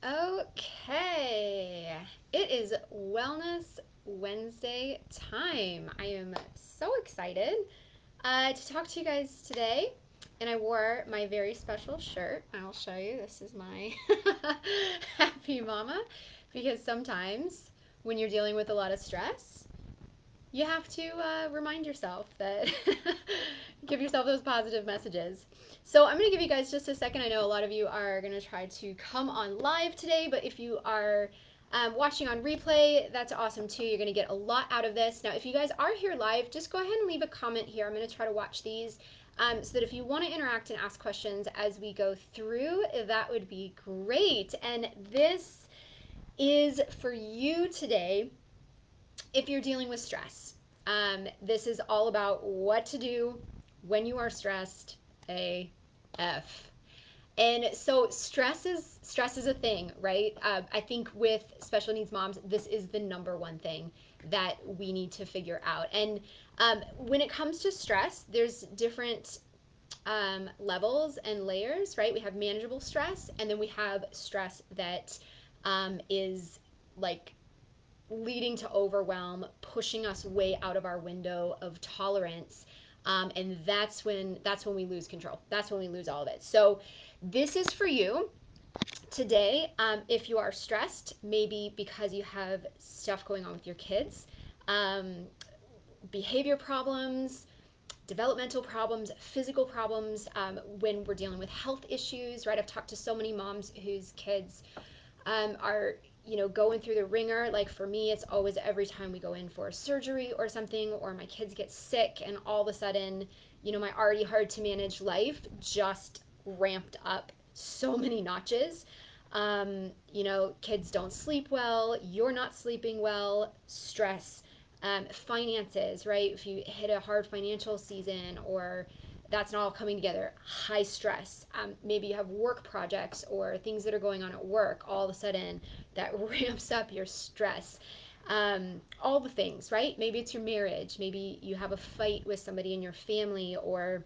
Okay, it is Wellness Wednesday time. I am so excited to talk to you guys today. And I wore my very special shirt. I'll show you. This is my Happy Mama. Because sometimes when you're dealing with a lot of stress, you have to remind yourself that give yourself those positive messages. So I'm going to give you guys just a second. I know a lot of you are going to try to come on live today, but if you are watching on replay, that's awesome too. You're going to get a lot out of this. Now, if you guys are here live, just go ahead and leave a comment here. I'm going to try to watch these so that if you want to interact and ask questions as we go through, that would be great. And this is for you today if you're dealing with stress. This is all about what to do when you are stressed AF. And so stress is a thing, right? I think with special needs moms, this is the number one thing that we need to figure out. And when it comes to stress, there's different levels and layers, right? We have manageable stress, and then we have stress that is like leading to overwhelm, pushing us way out of our window of tolerance. And that's when we lose control. That's when we lose all of it. So this is for you today. If you are stressed, maybe because you have stuff going on with your kids, behavior problems, developmental problems, physical problems, when we're dealing with health issues, right? I've talked to so many moms whose kids are going through the ringer. Like for me, it's always every time we go in for a surgery or something, or my kids get sick, and all of a sudden, my already hard to manage life just ramped up so many notches. Kids don't sleep well, you're not sleeping well, stress, finances, right? If you hit a hard financial season or that's not all coming together, high stress. Maybe you have work projects or things that are going on at work, all of a sudden that ramps up your stress. All the things, right? Maybe it's your marriage. Maybe you have a fight with somebody in your family, or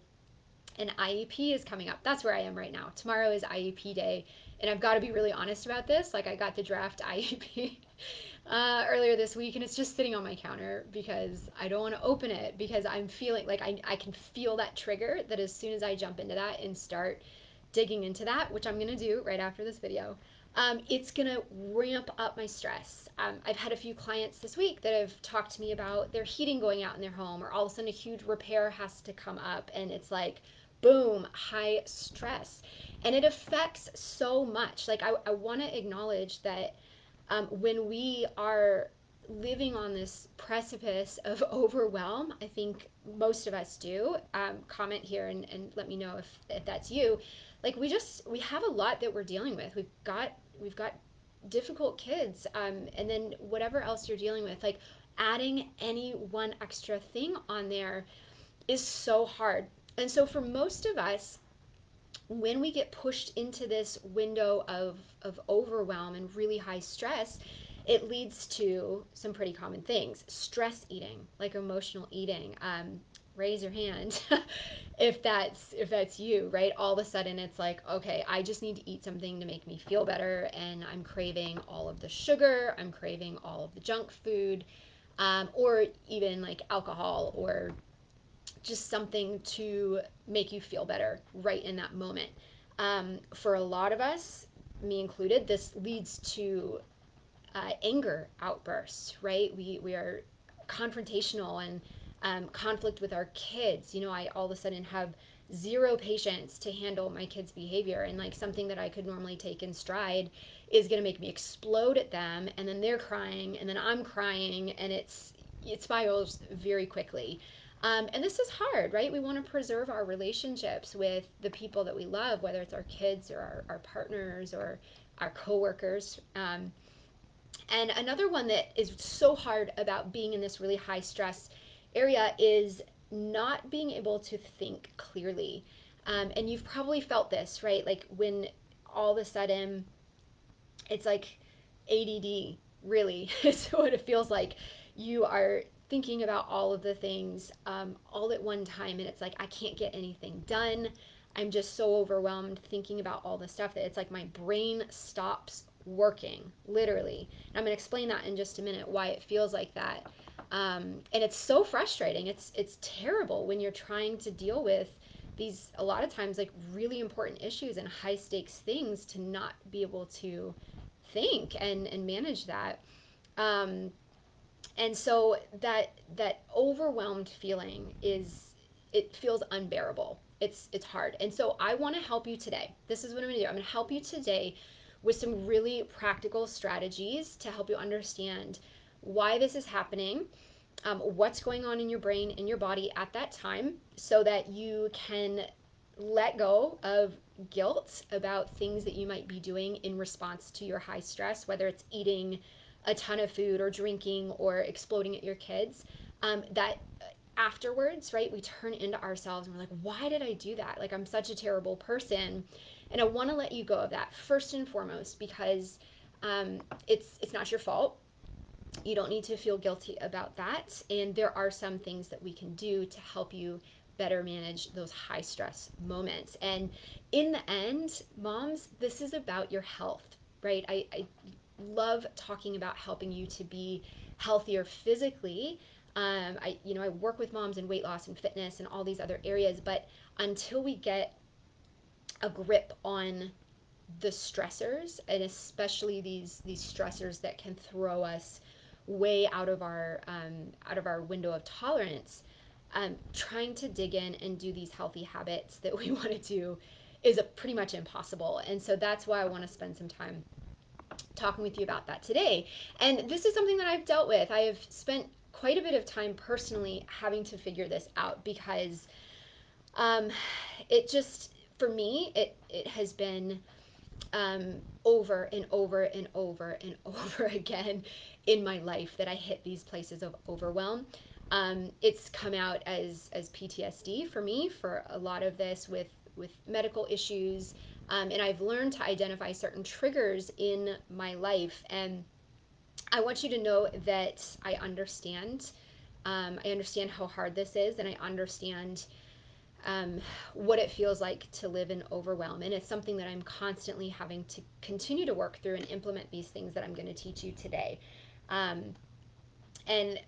an IEP is coming up. That's where I am right now. Tomorrow is IEP day, and I've got to be really honest about this. Like, I got the draft IEP earlier this week, and it's just sitting on my counter because I don't want to open it because I'm feeling like I can feel that trigger that as soon as I jump into that and start digging into that, which I'm going to do right after this video, it's going to ramp up my stress. I've had a few clients this week that have talked to me about their heating going out in their home, or all of a sudden a huge repair has to come up, and it's like, boom, high stress. And it affects so much. Like, I want to acknowledge that when we are living on this precipice of overwhelm, I think most of us do. Comment here and let me know if that's you. Like, we have a lot that we're dealing with. We've got difficult kids, and then whatever else you're dealing with, like adding any one extra thing on there is so hard. And so for most of us, when we get pushed into this window of overwhelm and really high stress, it leads to some pretty common things. Stress eating, like emotional eating. Raise your hand if that's you, right? All of a sudden it's like, okay, I just need to eat something to make me feel better, and I'm craving all of the sugar, I'm craving all of the junk food, or even like alcohol, or just something to make you feel better right in that moment. For a lot of us, me included, this leads to anger outbursts, right? We are confrontational and conflict with our kids. I all of a sudden have zero patience to handle my kids' behavior, and like something that I could normally take in stride is going to make me explode at them, and then they're crying, and then I'm crying, and it spirals very quickly. And this is hard, right? We want to preserve our relationships with the people that we love, whether it's our kids or our partners or our coworkers. And another one that is so hard about being in this really high stress area is not being able to think clearly. And you've probably felt this, right? Like when all of a sudden it's like ADD, really, is what it feels like. You are thinking about all of the things all at one time, and it's like, I can't get anything done. I'm just so overwhelmed thinking about all the stuff that it's like my brain stops working, literally. And I'm going to explain that in just a minute, why it feels like that. And it's so frustrating. It's terrible when you're trying to deal with these, a lot of times, like really important issues and high stakes things, to not be able to think and manage that. Um, and so that overwhelmed feeling is, it feels unbearable. It's hard. And so I want to help you today. This is what I'm going to do. I'm going to help you today with some really practical strategies to help you understand why this is happening, what's going on in your brain, in your body at that time, so that you can let go of guilt about things that you might be doing in response to your high stress, whether it's eating a ton of food or drinking or exploding at your kids. That afterwards, right, we turn into ourselves and we're like, why did I do that? Like, I'm such a terrible person. And I want to let you go of that first and foremost, because it's not your fault. You don't need to feel guilty about that. And there are some things that we can do to help you better manage those high stress moments. And in the end, moms, this is about your health, right? I love talking about helping you to be healthier physically. I work with moms in weight loss and fitness and all these other areas, but until we get a grip on the stressors, and especially these stressors that can throw us way out of our window of tolerance, trying to dig in and do these healthy habits that we want to do is pretty much impossible. And so that's why I want to spend some time talking with you about that today. And this is something that I've dealt with. I have spent quite a bit of time personally having to figure this out, because um, it just, for me, it has been over and over and over and over again in my life that I hit these places of overwhelm. It's come out as PTSD for me for a lot of this, with medical issues, and I've learned to identify certain triggers in my life. And I want you to know that I understand. I understand how hard this is, and I understand um, what it feels like to live in overwhelm. And it's something that I'm constantly having to continue to work through and implement these things that I'm going to teach you today. Um, and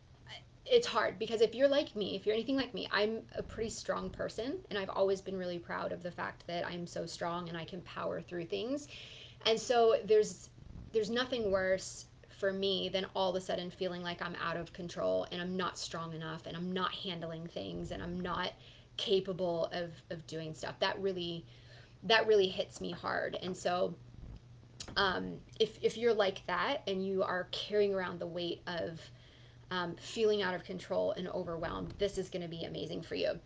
it's hard, because if you're like me, if you're anything like me, I'm a pretty strong person, and I've always been really proud of the fact that I'm so strong and I can power through things. And so there's nothing worse for me than all of a sudden feeling like I'm out of control and I'm not strong enough and I'm not handling things and I'm not capable of doing stuff. That really hits me hard. And so if you're like that and you are carrying around the weight of feeling out of control and overwhelmed, this is going to be amazing for you.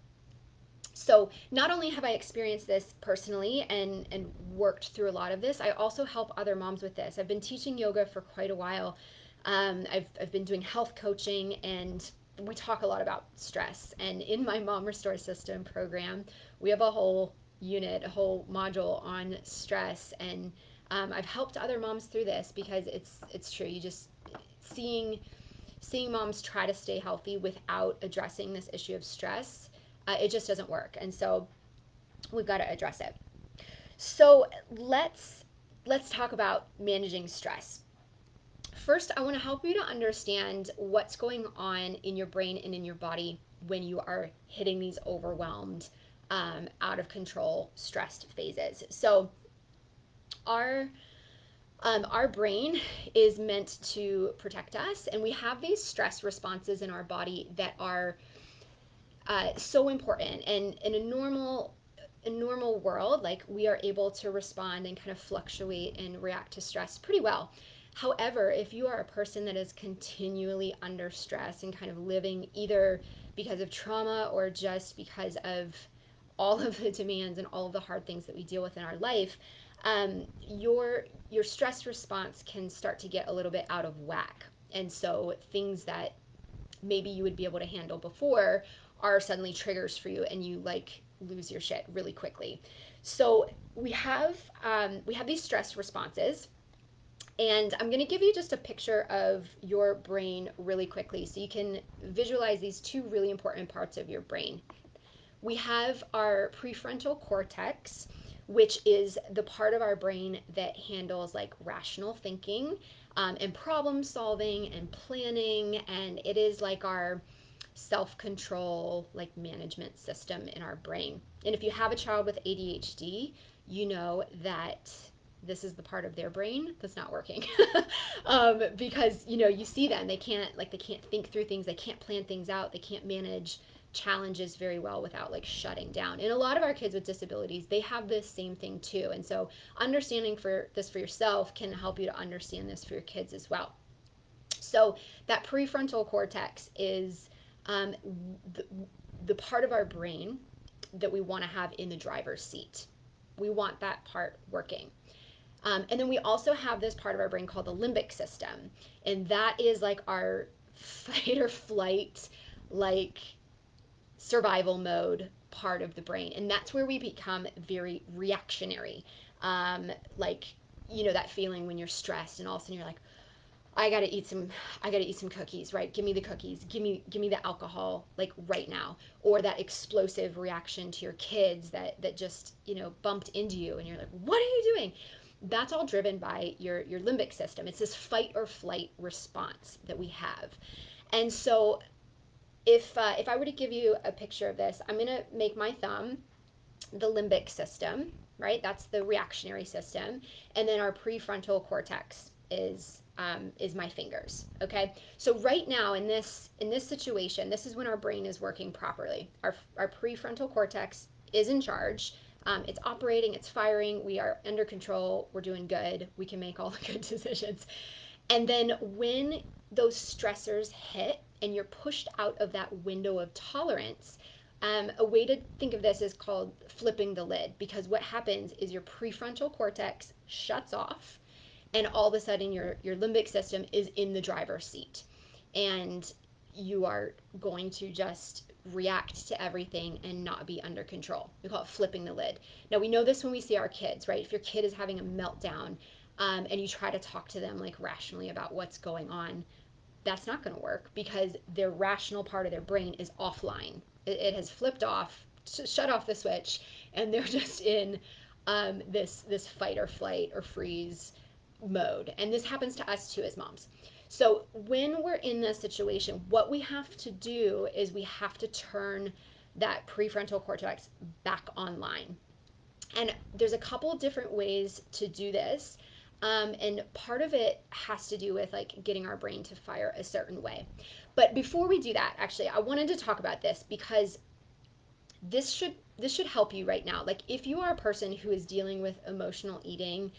So not only have I experienced this personally and worked through a lot of this, I also help other moms with this. I've been teaching yoga for quite a while. I've been doing health coaching, and we talk a lot about stress. And in my Mom Restore System program, we have a whole unit, a whole module on stress. And I've helped other moms through this, because it's true. You just seeing moms try to stay healthy without addressing this issue of stress, it just doesn't work. And so we've got to address it. So let's talk about managing stress. First, I want to help you to understand what's going on in your brain and in your body when you are hitting these overwhelmed, out of control, stressed phases. So our our brain is meant to protect us, and we have these stress responses in our body that are so important. And in a normal world, like, we are able to respond and kind of fluctuate and react to stress pretty well. However, if you are a person that is continually under stress and kind of living either because of trauma or just because of all of the demands and all of the hard things that we deal with in our life, your stress response can start to get a little bit out of whack. And so things that maybe you would be able to handle before are suddenly triggers for you, and you like lose your shit really quickly. So we have these stress responses, and I'm going to give you just a picture of your brain really quickly so you can visualize these two really important parts of your brain. We have our prefrontal cortex, which is the part of our brain that handles like rational thinking, and problem solving and planning. And it is like our self control, like management system in our brain. And if you have a child with ADHD, you know that this is the part of their brain that's not working. Because you see them, they can't think through things, they can't plan things out, they can't manage challenges very well without like shutting down. And a lot of our kids with disabilities, they have this same thing too. And so understanding for this for yourself can help you to understand this for your kids as well. So that prefrontal cortex is the, the part of our brain that we want to have in the driver's seat. We want that part working. And then we also have this part of our brain called the limbic system. And that is like our fight or flight, like survival mode part of the brain. And that's where we become very reactionary. Like, that feeling when you're stressed and all of a sudden you're like, I gotta eat some cookies, right? Give me the cookies. Give me the alcohol, like right now. Or that explosive reaction to your kids that just, bumped into you and you're like, what are you doing? That's all driven by your limbic system. It's this fight or flight response that we have. And so if I were to give you a picture of this, I'm gonna make my thumb the limbic system, right? That's the reactionary system, and then our prefrontal cortex is my fingers. Okay, so right now in this situation, this is when our brain is working properly. Our prefrontal cortex is in charge. It's operating, it's firing. We are under control. We're doing good. We can make all the good decisions. And then when those stressors hit and you're pushed out of that window of tolerance, a way to think of this is called flipping the lid, because what happens is your prefrontal cortex shuts off and all of a sudden your limbic system is in the driver's seat, and you are going to just react to everything and not be under control. We call it flipping the lid. Now we know this when we see our kids, right? If your kid is having a meltdown, and you try to talk to them like rationally about what's going on, that's not going to work because their rational part of their brain is offline. It has flipped off, shut off the switch, and they're just in this fight or flight or freeze mode. And this happens to us too as moms. So when we're in this situation, what we have to do is we have to turn that prefrontal cortex back online. And there's a couple of different ways to do this. And part of it has to do with like getting our brain to fire a certain way. But before we do that, actually, I wanted to talk about this because this should help you right now. Like if you are a person who is dealing with emotional eating,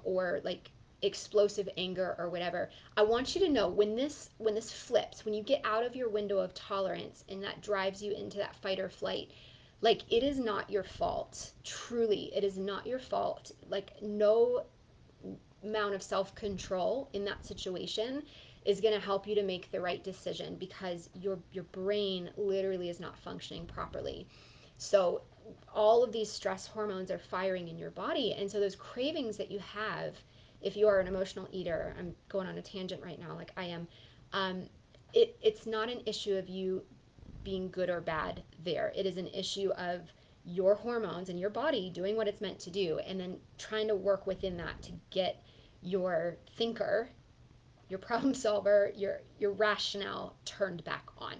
or like explosive anger or whatever, I want you to know when this flips, when you get out of your window of tolerance and that drives you into that fight or flight, like it is not your fault. Truly, it is not your fault. Like no amount of self-control in that situation is going to help you to make the right decision because your brain literally is not functioning properly. So all of these stress hormones are firing in your body, and so those cravings that you have, if you are an emotional eater, I'm going on a tangent right now like I am, it's not an issue of you being good or bad there. It is an issue of your hormones and your body doing what it's meant to do and then trying to work within that to get your thinker, your problem solver, your rationale turned back on.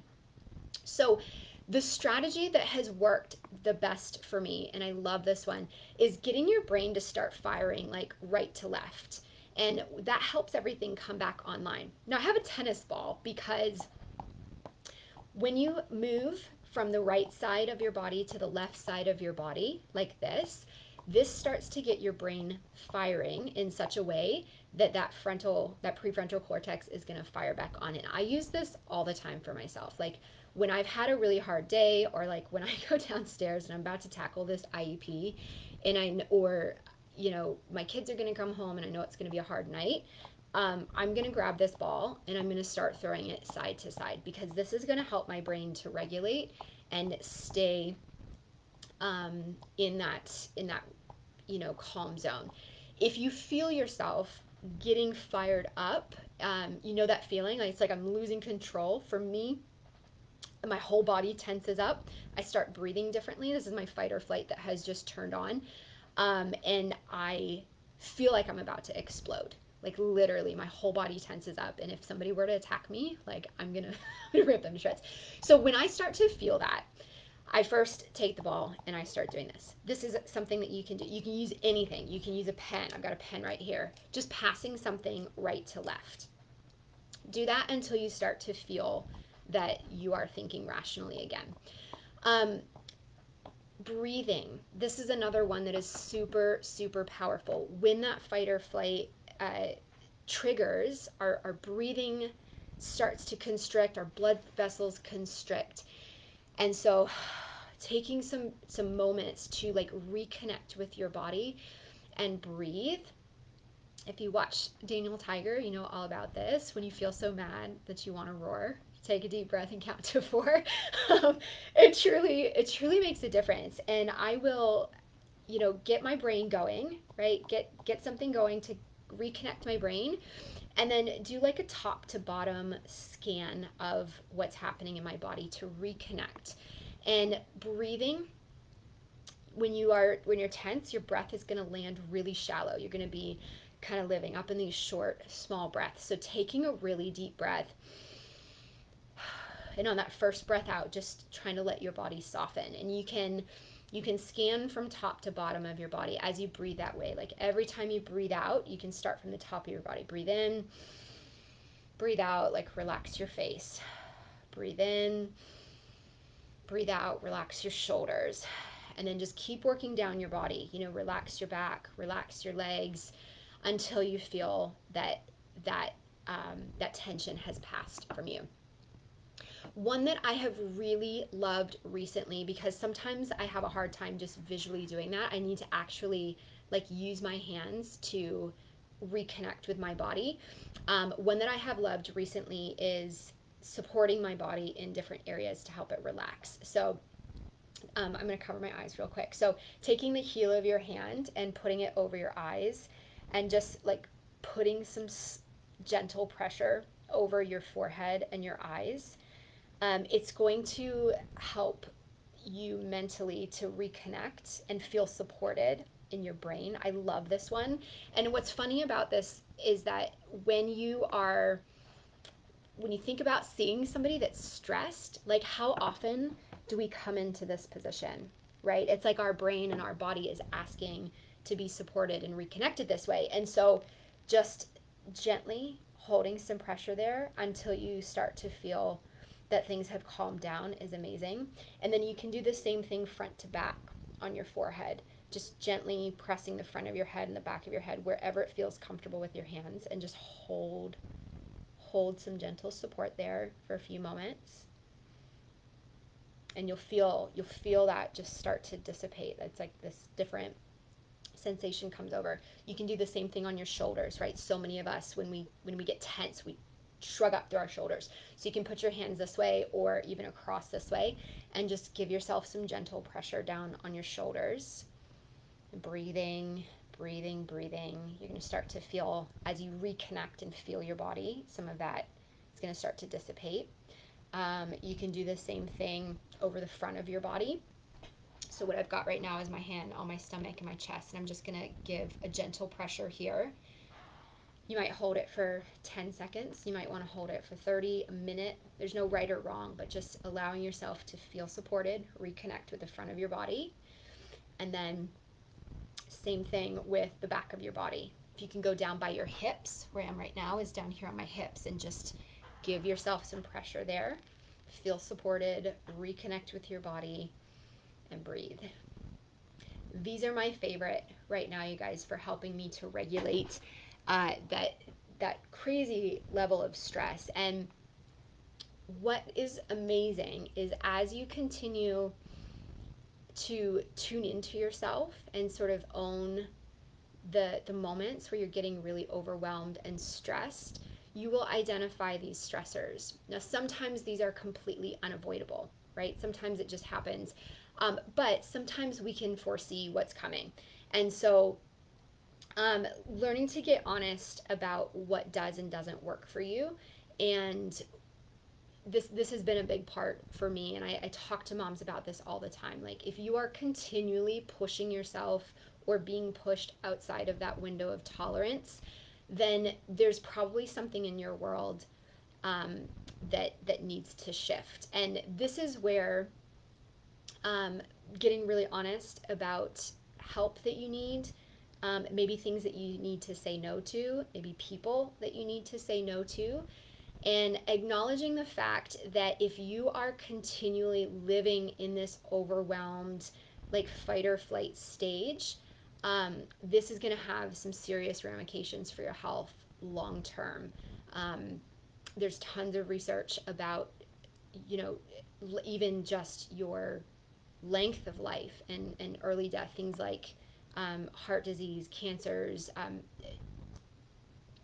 So the strategy that has worked the best for me, and I love this one, is getting your brain to start firing like right to left. And that helps everything come back online. Now I have a tennis ball because when you move from the right side of your body to the left side of your body, like this starts to get your brain firing in such a way that prefrontal cortex is going to fire back on. And I use this all the time for myself. Like when I've had a really hard day, or like when I go downstairs and I'm about to tackle this IEP, or my kids are going to come home and I know it's going to be a hard night, I'm going to grab this ball and I'm going to start throwing it side to side because this is going to help my brain to regulate and stay in that calm zone. If you feel yourself getting fired up, that feeling, like it's like I'm losing control. For me, my whole body tenses up. I start breathing differently. This is my fight or flight that has just turned on. And I feel like I'm about to explode. Like literally, my whole body tenses up, and if somebody were to attack me, like I'm gonna, I'm gonna rip them to shreds. So when I start to feel that, I first take the ball and I start doing this. This is something that you can do. You can use anything. You can use a pen. I've got a pen right here. Just passing something right to left. Do that until you start to feel that you are thinking rationally again. Um, Breathing. This is another one that is super, super powerful. When that fight or flight triggers, our breathing starts to constrict, our blood vessels constrict. And so taking some moments to like reconnect with your body and breathe. If you watch Daniel Tiger, you know all about this. When you feel so mad that you want to roar, take a deep breath and count to four. It truly makes a difference. And I will, get my brain going, right? Get something going to reconnect my brain, and then do like a top to bottom scan of what's happening in my body to reconnect. And breathing, when you're tense, your breath is going to land really shallow. You're going to be kind of living up in these short, small breaths. So taking a really deep breath, and on that first breath out, just trying to let your body soften. And you can scan from top to bottom of your body as you breathe that way. Like every time you breathe out, you can start from the top of your body. Breathe in, breathe out, like relax your face. Breathe in, breathe out, relax your shoulders. And then just keep working down your body. Relax your back, relax your legs until you feel that tension has passed from you. One that I have really loved recently, because sometimes I have a hard time just visually doing that. I need to actually like use my hands to reconnect with my body. One that I have loved recently is supporting my body in different areas to help it relax. So I'm going to cover my eyes real quick. So taking the heel of your hand and putting it over your eyes and just like putting some gentle pressure over your forehead and your eyes. It's going to help you mentally to reconnect and feel supported in your brain. I love this one. And what's funny about this is that when you think about seeing somebody that's stressed, like how often do we come into this position, right? It's like our brain and our body is asking to be supported and reconnected this way. And so just gently holding some pressure there until you start to feel that things have calmed down is amazing. And then you can do the same thing front to back on your forehead, just gently pressing the front of your head and the back of your head wherever it feels comfortable with your hands, and just hold some gentle support there for a few moments, and you'll feel that just start to dissipate. It's like this different sensation comes over. You can do the same thing on your shoulders, right? So many of us, when we get tense, we shrug up through our shoulders. So you can put your hands this way or even across this way and just give yourself some gentle pressure down on your shoulders. Breathing, breathing, breathing. You're going to start to feel, as you reconnect and feel your body, some of that is going to start to dissipate. You can do the same thing over the front of your body. So what I've got right now is my hand on my stomach and my chest, and I'm just going to give a gentle pressure here. You might hold it for 10 seconds. You might want to hold it for 30, a minute. There's no right or wrong, but just allowing yourself to feel supported, reconnect with the front of your body. And then same thing with the back of your body. If you can go down by your hips, where I am right now is down here on my hips, and just give yourself some pressure there. Feel supported, reconnect with your body, and breathe. These are my favorite right now, you guys, for helping me to regulate that crazy level of stress. And what is amazing is as you continue to tune into yourself and sort of own the moments where you're getting really overwhelmed and stressed, you will identify these stressors. Now, sometimes these are completely unavoidable, right? Sometimes it just happens. But sometimes we can foresee what's coming. And so learning to get honest about what does and doesn't work for you. And this has been a big part for me, and I talk to moms about this all the time. Like, if you are continually pushing yourself or being pushed outside of that window of tolerance, then there's probably something in your world um, that needs to shift. And this is where um, getting really honest about help that you need, maybe things that you need to say no to, maybe people that you need to say no to, and acknowledging the fact that if you are continually living in this overwhelmed, like fight or flight stage, this is going to have some serious ramifications for your health long term. Um, there's tons of research about, you know, even just your length of life and early death, things like heart disease, cancers,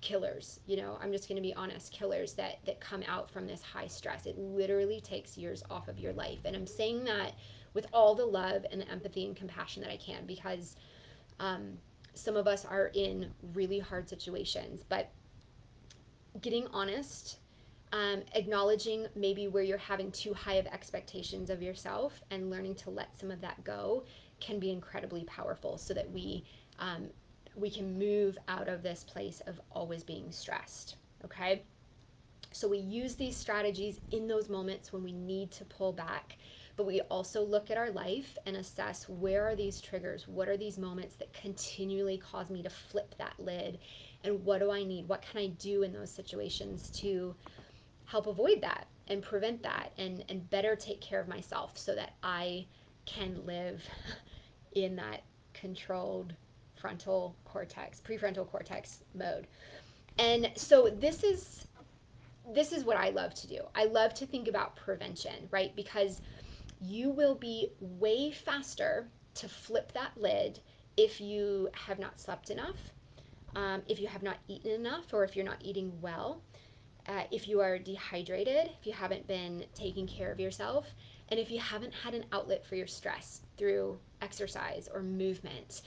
killers. I'm just going to be honest, killers that come out from this high stress. It literally takes years off of your life. And I'm saying that with all the love and the empathy and compassion that I can, because um, some of us are in really hard situations. But getting honest, acknowledging maybe where you're having too high of expectations of yourself and learning to let some of that go can be incredibly powerful, so that um, we can move out of this place of always being stressed. Okay, so we use these strategies in those moments when we need to pull back, but we also look at our life and assess, where are these triggers, what are these moments that continually cause me to flip that lid, and what do I need, what can I do in those situations to help avoid that and prevent that, and better take care of myself, so that I can live in that controlled prefrontal cortex mode. And so this is what I love to do. I love to think about prevention, right? Because you will be way faster to flip that lid if you have not slept enough, if you have not eaten enough, or if you're not eating well, if you are dehydrated, if you haven't been taking care of yourself, and if you haven't had an outlet for your stress through exercise or movement.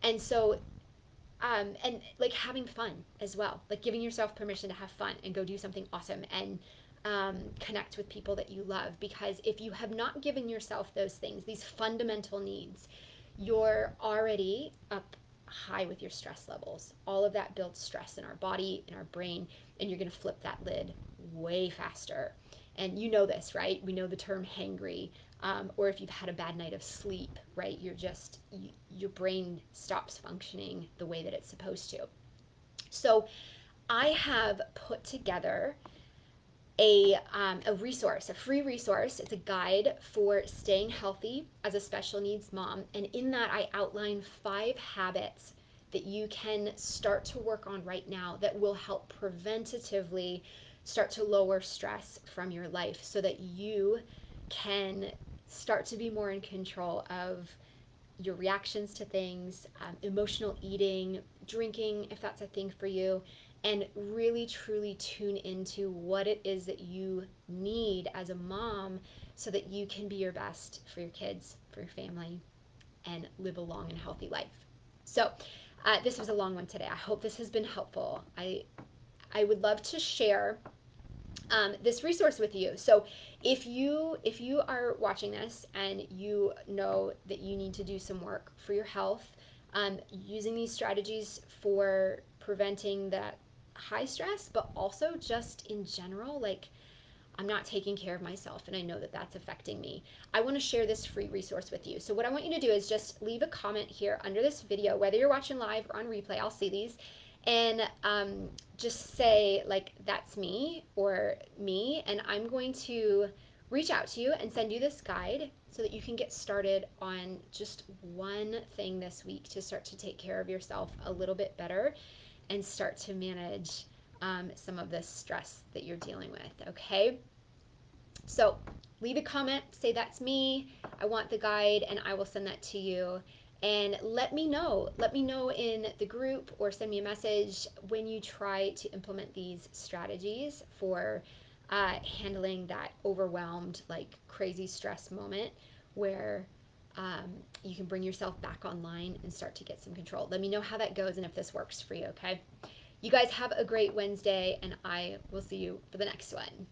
And so, and like having fun as well, like giving yourself permission to have fun and go do something awesome, and connect with people that you love. Because if you have not given yourself those things, these fundamental needs, you're already up high with your stress levels. All of that builds stress in our body, in our brain, and you're going to flip that lid way faster. And you know this, right? We know the term hangry, or if you've had a bad night of sleep, right? Your brain stops functioning the way that it's supposed to. So I have put together a resource, a free resource. It's a guide for staying healthy as a special needs mom. And in that, I outline 5 habits that you can start to work on right now that will help preventatively start to lower stress from your life, so that you can start to be more in control of your reactions to things, emotional eating, drinking, if that's a thing for you, and really truly tune into what it is that you need as a mom, so that you can be your best for your kids, for your family, and live a long and healthy life. So, this was a long one today. I hope this has been helpful. I would love to share this resource with you. So if you are watching this and you know that you need to do some work for your health, using these strategies for preventing that high stress, but also just in general, like, I'm not taking care of myself and I know that that's affecting me, I want to share this free resource with you. So what I want you to do is just leave a comment here under this video, whether you're watching live or on replay. I'll see these. And just say, like, that's me or me, and I'm going to reach out to you and send you this guide, so that you can get started on just one thing this week to start to take care of yourself a little bit better and start to manage some of the stress that you're dealing with. Okay, so leave a comment, say that's me, I want the guide, and I will send that to you. And let me know. Let me know in the group, or send me a message when you try to implement these strategies for handling that overwhelmed, like crazy stress moment, where you can bring yourself back online and start to get some control. Let me know how that goes and if this works for you, okay? You guys have a great Wednesday, and I will see you for the next one.